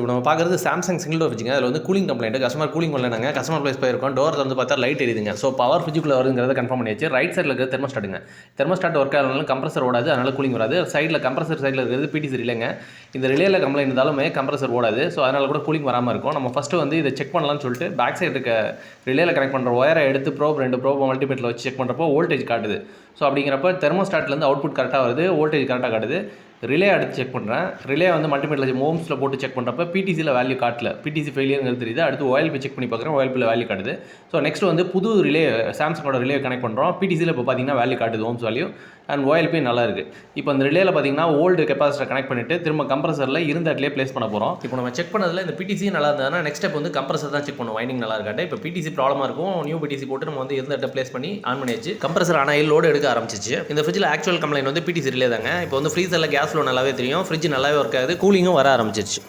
இப்போ நம்ம பார்க்குறது சாம்சங் சிங்கிள் டோர் ஃப்ரிட்ஜுங்க. அதில் வந்து கூலிங் கம்ப்ளைண்ட் கஸ்டமர் கூலிங் பண்ணலனாங்க. கஸ்டமர் ப்ளேஸ் போயிருக்கோம். டோர் வந்து பார்த்தா லைட் எரியுதுங்க. ஸோ பவர் ஃப்ரிட்ஜுக்குள்ளே வருதுங்கிறத கன்ஃபார்ம் பண்ணியாச்சு. ரைட் சைடில் இருக்கிறது தெர்மோஸ்டாட்டுங்க. தெர்மோஸ்டாட் ஒர்க் ஆகலனாலும் கம்ப்ரஸர் ஓடாது, அதனால் கூலிங் வராது. சைடில் கம்ப்ரஸர் சைடில் இருக்கிறது பிடிசி ரிலேங்க. இந்த ரிலேயில் கம்ப்ளைண்ட் இருந்தாலுமே கம்ப்ரஸர் ஓடாது. ஸோ அதனால் கூட கூலிங் வராமல் இருக்கும். நம்ம ஃபஸ்ட்டு வந்து இதை செக் பண்ணலாம்னு சொல்லிட்டு பேக் சைடு இருக்க ரிலேயில் கனெக்ட் பண்ணுற ஒயரை எடுத்து ரெண்டு ப்ரோப் மல்டிமீட்டரில் வச்சு செக் பண்ணுறப்போ வோல்டேஜ் காட்டுது. ஸோ அப்படிங்கிறப்ப தெர்மோஸ்டாட்லேருந்து அவுட்புட் கரெக்டாக வருது, வோல்டேஜ் கரெக்டாக காட்டுது. ரிலே எடுத்து செக் பண்ணுறேன். ரிலே வந்து மல்டிமீட்டரில் ஓம்ஸில் போட்டு செக் பண்ணுறப்ப பிடிசியில் வேல்யூ காட்டல, பிடிசி ஃபெயிலியருங்கிறது தெரியுது. அடுத்து OLP செக் பண்ணி பார்க்குறேன், OLPயில் வேல்யூ காட்டுது. ஸோ நெக்ஸ்ட் வந்து புது ரிலே சாம்சங்கோட ரிலே கனெக்ட் பண்ணுறோம். பிடிசியில் இப்போ பார்த்தீங்கன்னா வேல்யூ காட்டுது, ஓம்ஸ் வேல்யூ அண்ட் OLP நல்லா இருக்குது. இப்போ இந்த ரிலேயில் பார்த்தீங்கன்னா ஓல்டு கெப்பாசிட்டர் கனெக்ட் பண்ணிவிட்டு திரும்ப கம்ப்ரஸரில் இருந்த இடத்துலேயே ப்ளேஸ் பண்ண போகிறோம். இப்போ நம்ம செக் பண்ணதில் இந்த பிடிசி நல்லா இருந்ததுன்னா நெக்ஸ்ட் ஸ்டெப் வந்து கம்ப்ரஸர் தான் செக் பண்ணுவோம். வைண்டிங் நல்லா இருக்காட்டு. இப்போ பிடிசி ப்ராப்ளமாக இருக்கும். நியூ பிடிசி போட்டு நம்ம வந்து இருந்த இடத்துல ப்ளேஸ் பண்ணி ஆன் பண்ணியாச்சு. கம்ப்ரஸர் ஆனால் லோடு எடுக்க ஆரம்பிச்சிச்சு. இந்த ஃப்ரிட்ஜில் ஆக்சுவல் கம்ப்ளைண்ட் வந்து பிடிசி ரிலே தாங்க. இப்போ வந்து ஃப்ரீசரில் கேஸ் ஃப்ளோ நல்லாவே தெரியும். ஃப்ரிட்ஜ் நல்லாவே ஒர்க் ஆகுது, கூலிங்கும் வர ஆரம்பிச்சிருச்சு.